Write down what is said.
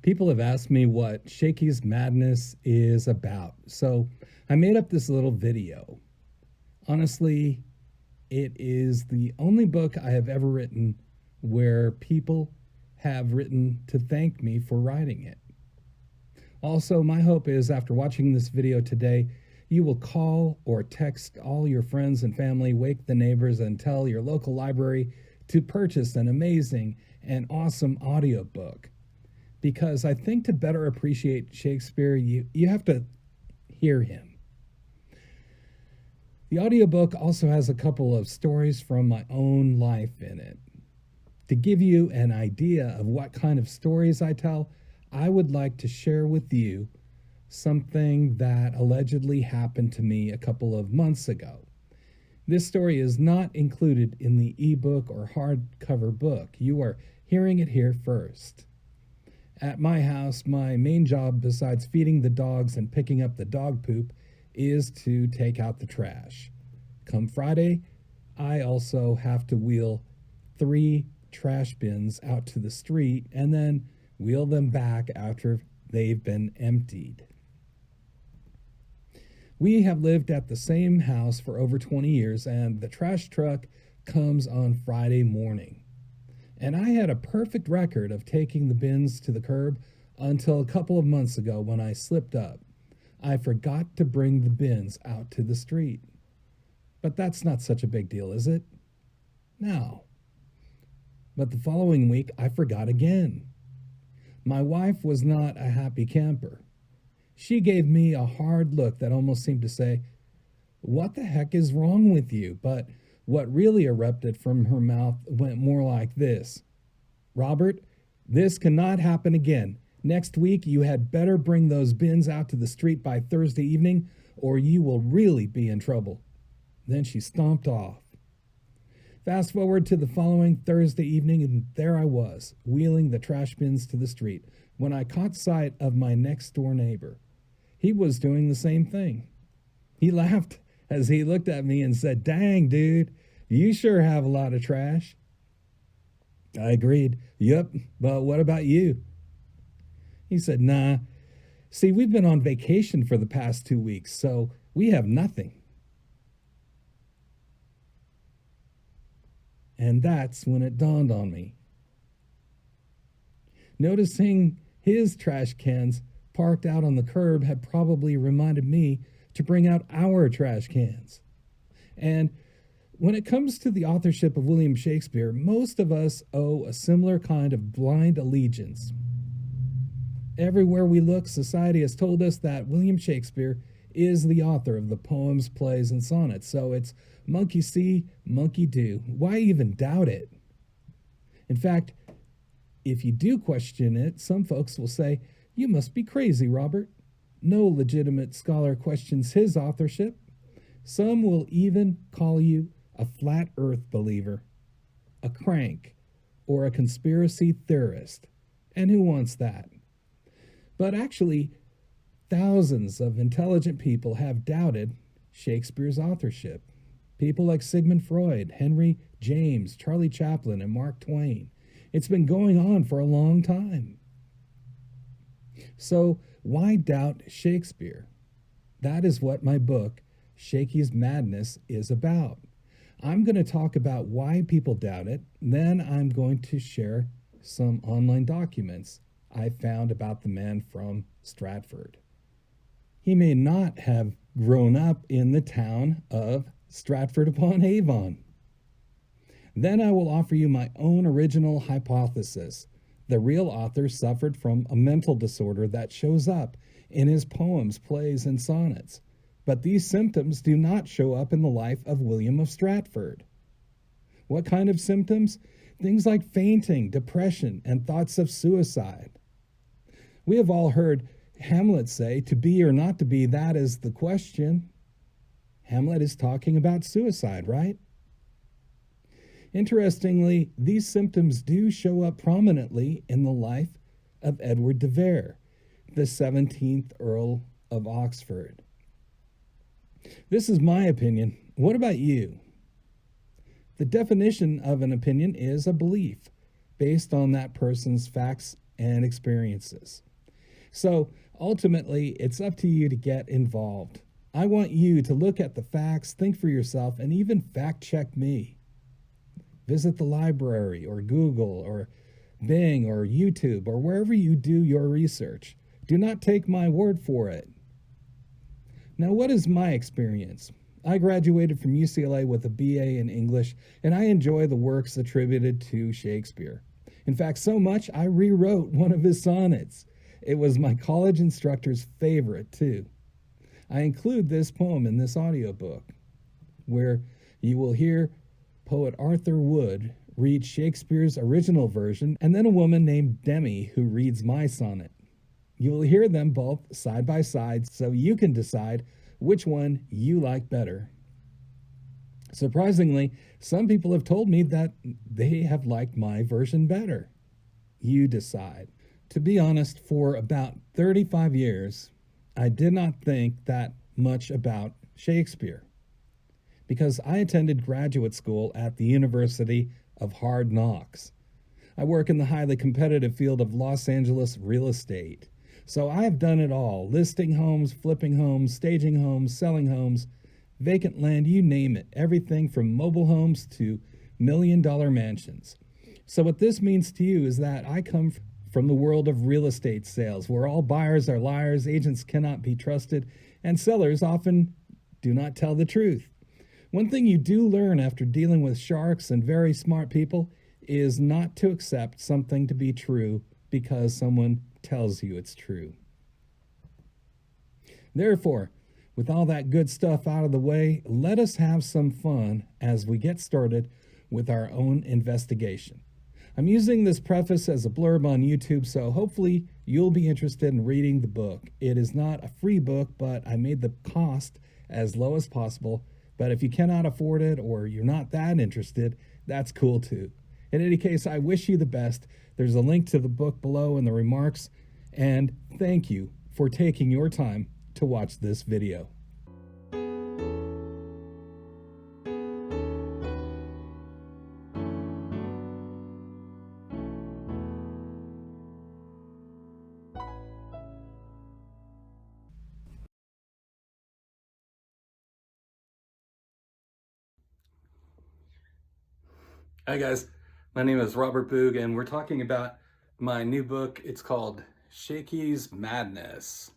People have asked me what Shakeys Madness is about, so I made up this little video. Honestly, it is the only book I have ever written where people have written to thank me for writing it. Also, my hope is after watching this video today, you will call or text all your friends and family, wake the neighbors, and tell your local library to purchase an amazing and awesome audiobook. Because I think to better appreciate Shakespeare, you have to hear him. The audiobook also has a couple of stories from my own life in it. To give you an idea of what kind of stories I tell, I would like to share with you something that allegedly happened to me a couple of months ago. This story is not included in the ebook or hardcover book. You are hearing it here first. At my house, my main job, besides feeding the dogs and picking up the dog poop, is to take out the trash. Come Friday, I also have to wheel 3 trash bins out to the street and then wheel them back after they've been emptied. We have lived at the same house for over 20 years, and the trash truck comes on Friday morning. And I had a perfect record of taking the bins to the curb until a couple of months ago when I slipped up. I forgot to bring the bins out to the street. But that's not such a big deal, is it? No. But the following week, I forgot again. My wife was not a happy camper. She gave me a hard look that almost seemed to say, "What the heck is wrong with you?" But what really erupted from her mouth went more like this: "Robert, this cannot happen again. Next week, you had better bring those bins out to the street by Thursday evening, or you will really be in trouble." Then she stomped off. Fast forward to the following Thursday evening, and there I was, wheeling the trash bins to the street, when I caught sight of my next-door neighbor. He was doing the same thing. He laughed as he looked at me and said, "Dang, dude, you sure have a lot of trash." I agreed. "Yep, but what about you?" He said, "Nah. See, we've been on vacation for the past 2 weeks, so we have nothing." And that's when it dawned on me. Noticing his trash cans parked out on the curb had probably reminded me to bring out our trash cans. And when it comes to the authorship of William Shakespeare, most of us owe a similar kind of blind allegiance. Everywhere we look, society has told us that William Shakespeare is the author of the poems, plays, and sonnets. So it's monkey see, monkey do. Why even doubt it? In fact, if you do question it, some folks will say, "You must be crazy, Robert." No legitimate scholar questions his authorship. Some will even call you a flat earth believer, a crank, or a conspiracy theorist. And who wants that? But actually, thousands of intelligent people have doubted Shakespeare's authorship. People like Sigmund Freud, Henry James, Charlie Chaplin, and Mark Twain. It's been going on for a long time. So why doubt Shakespeare? That is what my book, Shakeys Madness, is about. I'm going to talk about why people doubt it. Then I'm going to share some online documents I found about the man from Stratford. He may not have grown up in the town of Stratford-upon-Avon. Then I will offer you my own original hypothesis. The real author suffered from a mental disorder that shows up in his poems, plays, and sonnets. But these symptoms do not show up in the life of William of Stratford. What kind of symptoms? Things like fainting, depression, and thoughts of suicide. We have all heard Hamlet say, "To be or not to be, that is the question." Hamlet is talking about suicide, right? Interestingly, these symptoms do show up prominently in the life of Edward de Vere, the 17th Earl of Oxford. This is my opinion. What about you? The definition of an opinion is a belief based on that person's facts and experiences. So ultimately, it's up to you to get involved. I want you to look at the facts, think for yourself, and even fact check me. Visit the library or Google or Bing or YouTube or wherever you do your research. Do not take my word for it. Now, what is my experience? I graduated from UCLA with a BA in English, and I enjoy the works attributed to Shakespeare. In fact, so much I rewrote one of his sonnets. It was my college instructor's favorite, too. I include this poem in this audiobook, where you will hear poet Arthur Wood read Shakespeare's original version, and then a woman named Demi who reads my sonnet. You will hear them both side by side so you can decide which one you like better. Surprisingly, some people have told me that they have liked my version better. You decide. To be honest, for about 35 years, I did not think that much about Shakespeare because I attended graduate school at the University of Hard Knocks. I work in the highly competitive field of Los Angeles real estate. So I have done it all: listing homes, flipping homes, staging homes, selling homes, vacant land, you name it. Everything from mobile homes to million-dollar mansions. So what this means to you is that I come from the world of real estate sales, where all buyers are liars, agents cannot be trusted, and sellers often do not tell the truth. One thing you do learn after dealing with sharks and very smart people is not to accept something to be true because someone tells you it's true. Therefore, with all that good stuff out of the way, let us have some fun as we get started with our own investigation. I'm using this preface as a blurb on YouTube, so hopefully you'll be interested in reading the book. It is not a free book, but I made the cost as low as possible. But if you cannot afford it or you're not that interested, that's cool too. In any case, I wish you the best. There's a link to the book below in the remarks, and thank you for taking your time to watch this video. Hi guys, my name is Robert Boog, and we're talking about my new book. It's called Shakeys Madness.